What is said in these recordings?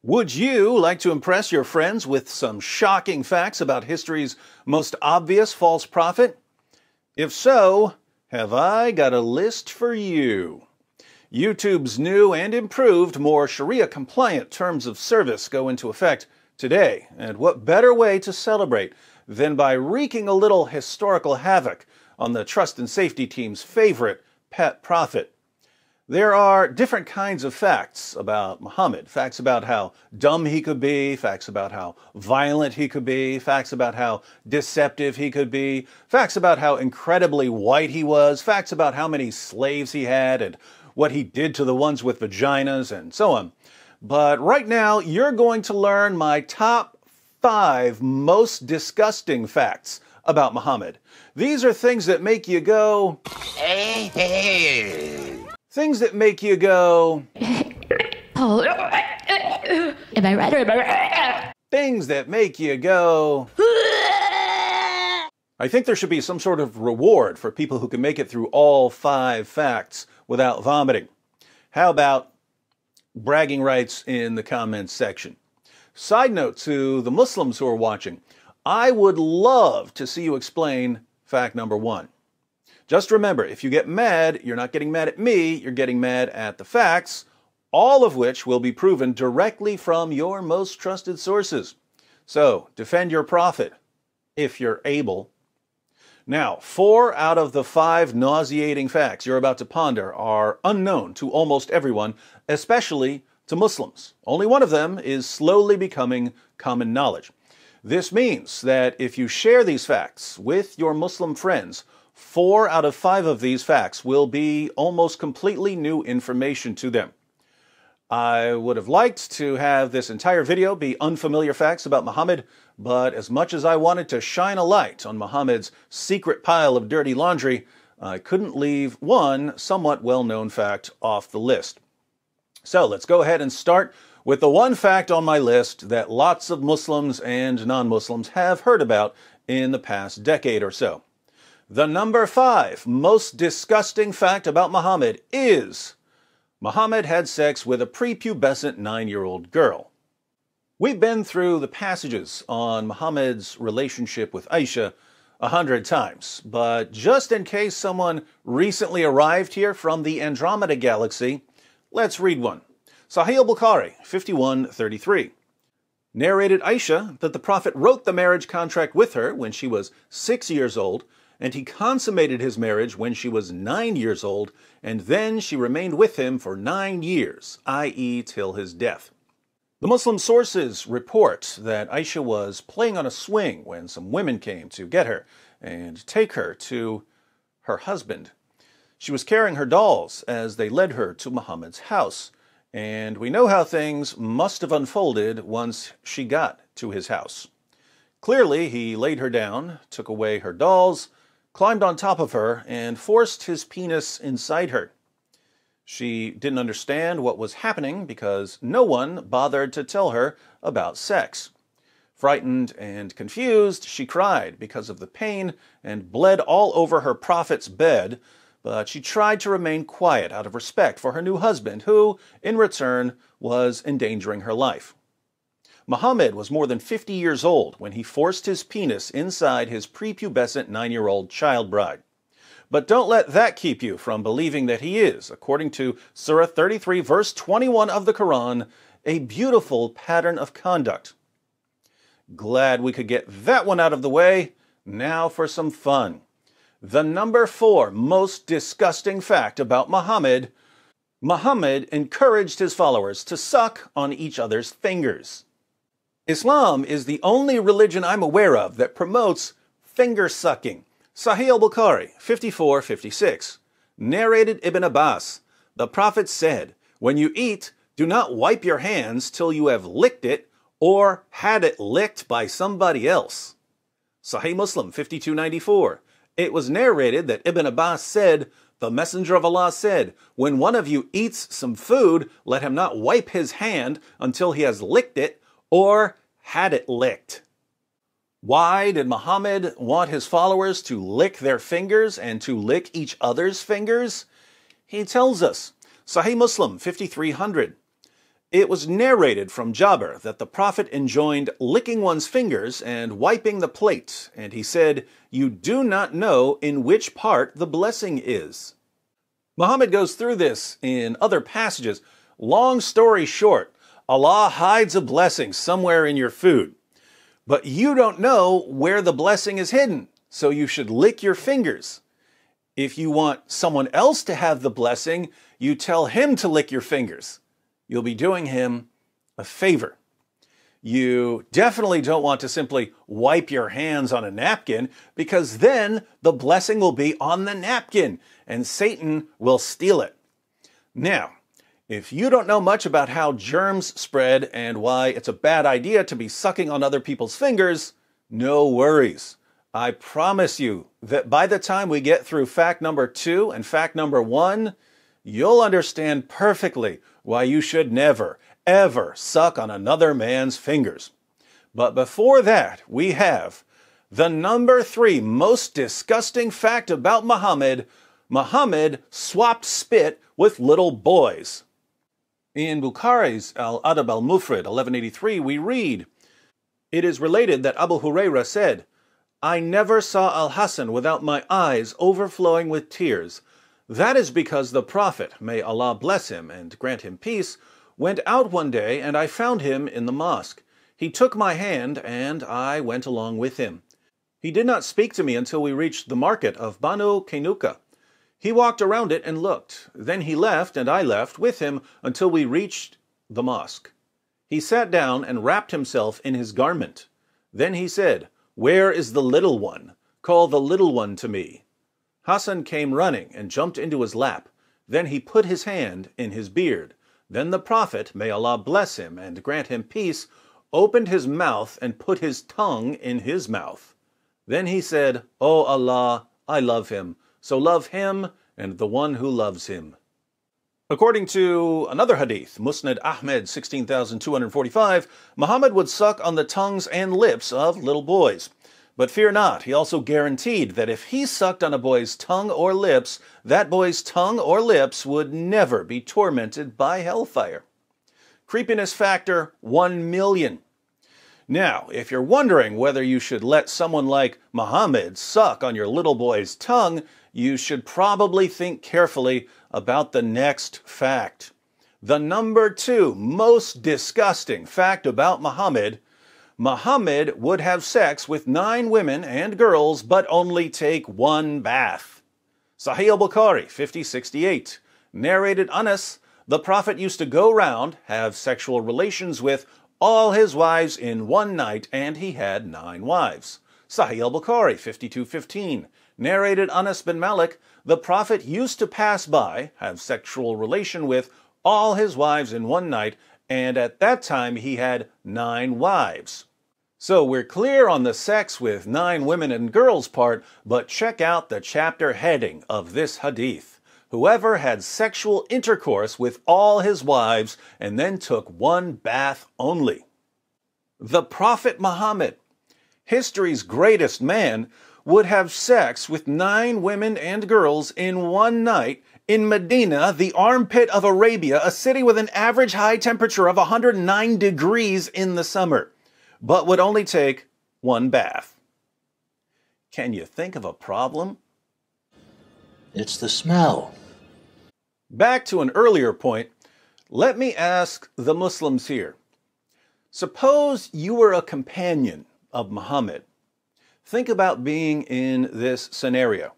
Would you like to impress your friends with some shocking facts about history's most obvious false prophet? If so, have I got a list for you. YouTube's new and improved, more Sharia-compliant terms of service go into effect today, and what better way to celebrate than by wreaking a little historical havoc on the trust and safety team's favorite pet prophet. There are different kinds of facts about Muhammad. Facts about how dumb he could be, facts about how violent he could be, facts about how deceptive he could be, facts about how incredibly white he was, facts about how many slaves he had and what he did to the ones with vaginas and so on. But right now, you're going to learn my top 5 most disgusting facts about Muhammad. These are things that make you go, hey. Things that make you go, oh, am I right or am I right? Things that make you go, I think there should be some sort of reward for people who can make it through all 5 facts without vomiting. How about bragging rights in the comments section? Side note to the Muslims who are watching, I would love to see you explain fact number 1. Just remember, if you get mad, you're not getting mad at me, you're getting mad at the facts, all of which will be proven directly from your most trusted sources. So, defend your prophet, if you're able. Now, 4 out of the 5 nauseating facts you're about to ponder are unknown to almost everyone, especially to Muslims. Only one of them is slowly becoming common knowledge. This means that if you share these facts with your Muslim friends, 4 out of 5 of these facts will be almost completely new information to them. I would have liked to have this entire video be unfamiliar facts about Muhammad, but as much as I wanted to shine a light on Muhammad's secret pile of dirty laundry, I couldn't leave one somewhat well-known fact off the list. So let's go ahead and start with the one fact on my list that lots of Muslims and non-Muslims have heard about in the past decade or so. The number 5 most disgusting fact about Muhammad is Muhammad had sex with a prepubescent 9-year-old girl. We've been through the passages on Muhammad's relationship with Aisha 100 times, but just in case someone recently arrived here from the Andromeda Galaxy, let's read one. Sahih al-Bukhari, 5133. Narrated Aisha that the Prophet wrote the marriage contract with her when she was 6 years old, and he consummated his marriage when she was 9 years old, and then she remained with him for 9 years, i.e. till his death. The Muslim sources report that Aisha was playing on a swing when some women came to get her and take her to her husband. She was carrying her dolls as they led her to Muhammad's house, and we know how things must have unfolded once she got to his house. Clearly, he laid her down, took away her dolls, climbed on top of her, and forced his penis inside her. She didn't understand what was happening because no one bothered to tell her about sex. Frightened and confused, she cried because of the pain and bled all over her prophet's bed, but she tried to remain quiet out of respect for her new husband, who, in return, was endangering her life. Muhammad was more than 50 years old when he forced his penis inside his prepubescent 9-year-old child bride. But don't let that keep you from believing that he is, according to Surah 33, verse 21 of the Quran, a beautiful pattern of conduct. Glad we could get that one out of the way. Now for some fun. The number 4 most disgusting fact about Muhammad: Muhammad encouraged his followers to suck on each other's fingers. Islam is the only religion I'm aware of that promotes finger sucking. Sahih al-Bukhari, 5456. Narrated Ibn Abbas, the Prophet said, "When you eat, do not wipe your hands till you have licked it or had it licked by somebody else." Sahih Muslim, 5294. It was narrated that Ibn Abbas said, "The Messenger of Allah said, when one of you eats some food, let him not wipe his hand until he has licked it or had it licked." Why did Muhammad want his followers to lick their fingers and to lick each other's fingers? He tells us, Sahih Muslim 5300, It was narrated from Jabir that the Prophet enjoined licking one's fingers and wiping the plate, and he said, "You do not know in which part the blessing is." Muhammad goes through this in other passages. Long story short, Allah hides a blessing somewhere in your food, but you don't know where the blessing is hidden, so you should lick your fingers. If you want someone else to have the blessing, you tell him to lick your fingers. You'll be doing him a favor. You definitely don't want to simply wipe your hands on a napkin, because then the blessing will be on the napkin and Satan will steal it. Now, if you don't know much about how germs spread and why it's a bad idea to be sucking on other people's fingers, no worries. I promise you that by the time we get through fact number 2 and fact number 1, you'll understand perfectly why you should never, ever suck on another man's fingers. But before that, we have the number 3 most disgusting fact about Muhammad. Muhammad swapped spit with little boys. In Bukhari's Al-Adab al-Mufrad, 1183, we read, "It is related that Abu Hurairah said, 'I never saw Al-Hasan without my eyes overflowing with tears. That is because the Prophet, may Allah bless him and grant him peace, went out one day and I found him in the mosque. He took my hand and I went along with him. He did not speak to me until we reached the market of Banu Kainuka. He walked around it and looked. Then he left and I left with him until we reached the mosque. He sat down and wrapped himself in his garment. Then he said, 'Where is the little one? Call the little one to me.' Hassan came running and jumped into his lap. Then he put his hand in his beard. Then the Prophet, may Allah bless him and grant him peace, opened his mouth and put his tongue in his mouth. Then he said, 'O Allah, I love him, so love him and the one who loves him.'" According to another hadith, Musnad Ahmed 16,245, Muhammad would suck on the tongues and lips of little boys. But fear not, he also guaranteed that if he sucked on a boy's tongue or lips, that boy's tongue or lips would never be tormented by hellfire. Creepiness factor 1,000,000. Now, if you're wondering whether you should let someone like Muhammad suck on your little boy's tongue, you should probably think carefully about the next fact. The number 2 most disgusting fact about Muhammad: Muhammad would have sex with 9 women and girls, but only take 1 bath. Sahih al-Bukhari, 5068. Narrated Anas, the Prophet used to go round, have sexual relations with all his wives in one night, and he had 9 wives. Sahih al-Bukhari, 5215. Narrated Anas bin Malik, the Prophet used to pass by, have sexual relation with all his wives in one night, and at that time he had 9 wives. So we're clear on the sex with 9 women and girls part, but check out the chapter heading of this hadith. Whoever had sexual intercourse with all his wives and then took 1 bath only. The Prophet Muhammad, history's greatest man, would have sex with 9 women and girls in one night in Medina, the armpit of Arabia, a city with an average high temperature of 109 degrees in the summer, but would only take 1 bath. Can you think of a problem? It's the smell. Back to an earlier point, let me ask the Muslims here. Suppose you were a companion of Muhammad. Think about being in this scenario.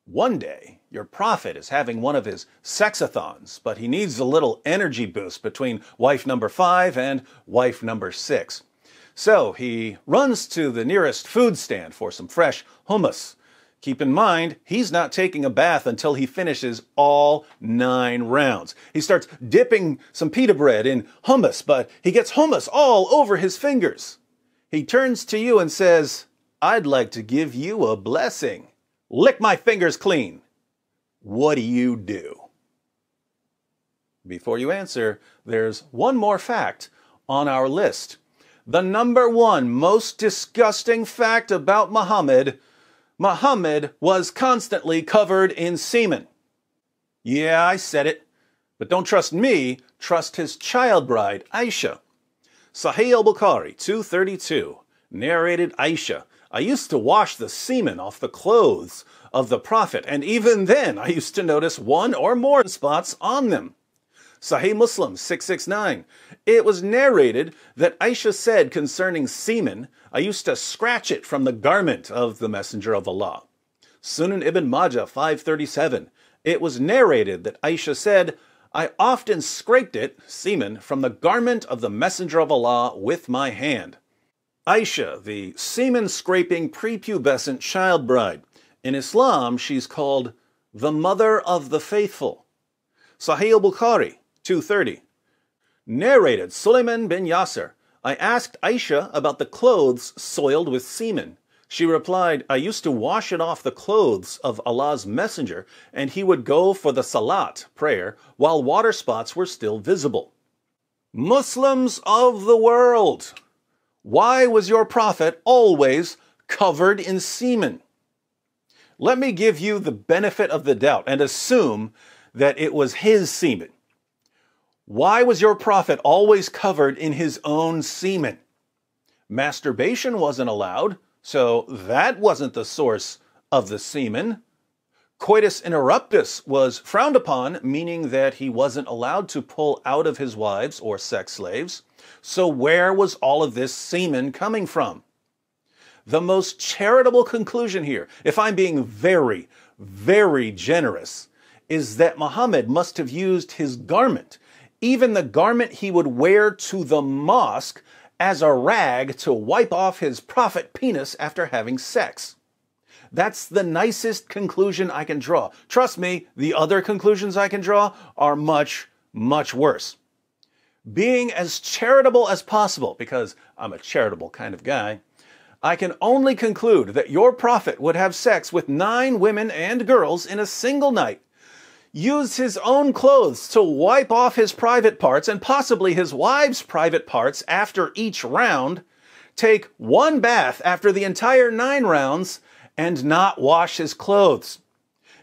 One day, your prophet is having one of his sexathons, but he needs a little energy boost between wife number 5 and wife number 6. So he runs to the nearest food stand for some fresh hummus. Keep in mind, he's not taking a bath until he finishes all 9 rounds. He starts dipping some pita bread in hummus, but he gets hummus all over his fingers. He turns to you and says, "I'd like to give you a blessing. Lick my fingers clean." What do you do? Before you answer, there's one more fact on our list. The number 1 most disgusting fact about Muhammad: Muhammad was constantly covered in semen. Yeah, I said it. But don't trust me, trust his child bride, Aisha. Sahih al-Bukhari, 232, narrated Aisha, I used to wash the semen off the clothes of the Prophet, and even then I used to notice one or more spots on them. Sahih Muslim 669. It was narrated that Aisha said concerning semen, I used to scratch it from the garment of the Messenger of Allah. Sunan Ibn Majah 537. It was narrated that Aisha said, I often scraped it, semen, from the garment of the Messenger of Allah with my hand. Aisha, the semen-scraping prepubescent child bride. In Islam, she's called the mother of the faithful. Sahih al-Bukhari 230. Narrated Sulaiman bin Yasser, I asked Aisha about the clothes soiled with semen. She replied, I used to wash it off the clothes of Allah's messenger, and he would go for the salat, prayer, while water spots were still visible. Muslims of the world, why was your prophet always covered in semen? Let me give you the benefit of the doubt and assume that it was his semen. Why was your prophet always covered in his own semen? Masturbation wasn't allowed, so that wasn't the source of the semen. Coitus interruptus was frowned upon, meaning that he wasn't allowed to pull out of his wives or sex slaves. So where was all of this semen coming from? The most charitable conclusion here, if I'm being very, very generous, is that Muhammad must have used his garment, even the garment he would wear to the mosque, as a rag to wipe off his prophet penis after having sex. That's the nicest conclusion I can draw. Trust me, the other conclusions I can draw are much, much worse. Being as charitable as possible, because I'm a charitable kind of guy, I can only conclude that your prophet would have sex with 9 women and girls in a single night, use his own clothes to wipe off his private parts and possibly his wives' private parts after each round, take 1 bath after the entire 9 rounds, and not wash his clothes.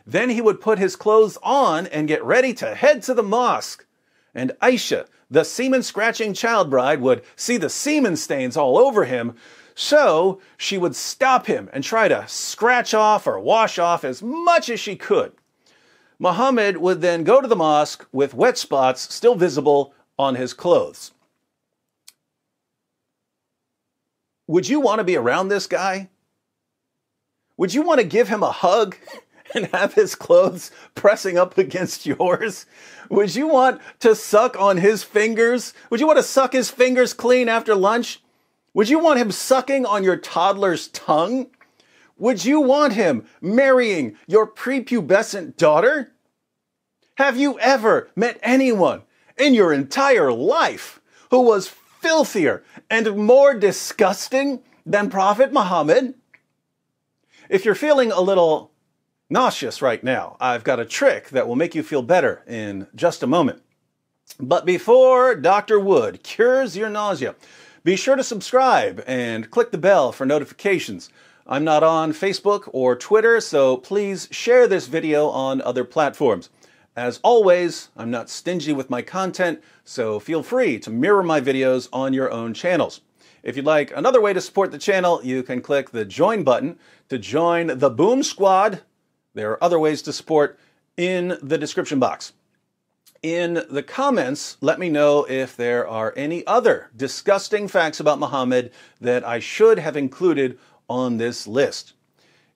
Then he would put his clothes on and get ready to head to the mosque. And Aisha, the semen-scratching child bride, would see the semen stains all over him, so she would stop him and try to scratch off or wash off as much as she could. Muhammad would then go to the mosque with wet spots still visible on his clothes. Would you want to be around this guy? Would you want to give him a hug and have his clothes pressing up against yours? Would you want to suck on his fingers? Would you want to suck his fingers clean after lunch? Would you want him sucking on your toddler's tongue? Would you want him marrying your prepubescent daughter? Have you ever met anyone in your entire life who was filthier and more disgusting than Prophet Muhammad? If you're feeling a little nauseous right now, I've got a trick that will make you feel better in just a moment. But before Dr. Wood cures your nausea, be sure to subscribe and click the bell for notifications. I'm not on Facebook or Twitter, so please share this video on other platforms. As always, I'm not stingy with my content, so feel free to mirror my videos on your own channels. If you'd like another way to support the channel, you can click the join button to join the Boom Squad. There are other ways to support in the description box. In the comments, let me know if there are any other disgusting facts about Muhammad that I should have included on this list.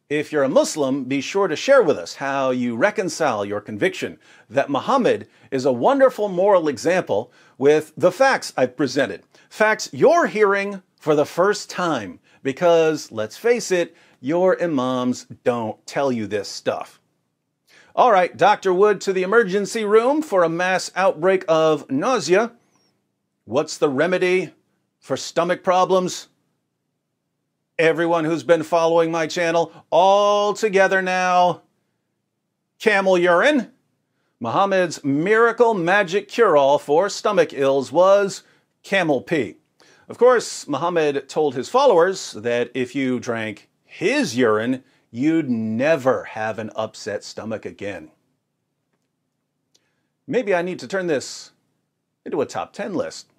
If you're a Muslim, be sure to share with us how you reconcile your conviction that Muhammad is a wonderful moral example with the facts I've presented. Facts you're hearing for the first time, because, let's face it, your imams don't tell you this stuff. All right, Dr. Wood to the emergency room for a mass outbreak of nausea. What's the remedy for stomach problems? Everyone who's been following my channel, all together now. Camel urine. Muhammad's miracle magic cure-all for stomach ills was camel pee. Of course, Muhammad told his followers that if you drank his urine, you'd never have an upset stomach again. Maybe I need to turn this into a top 10 list.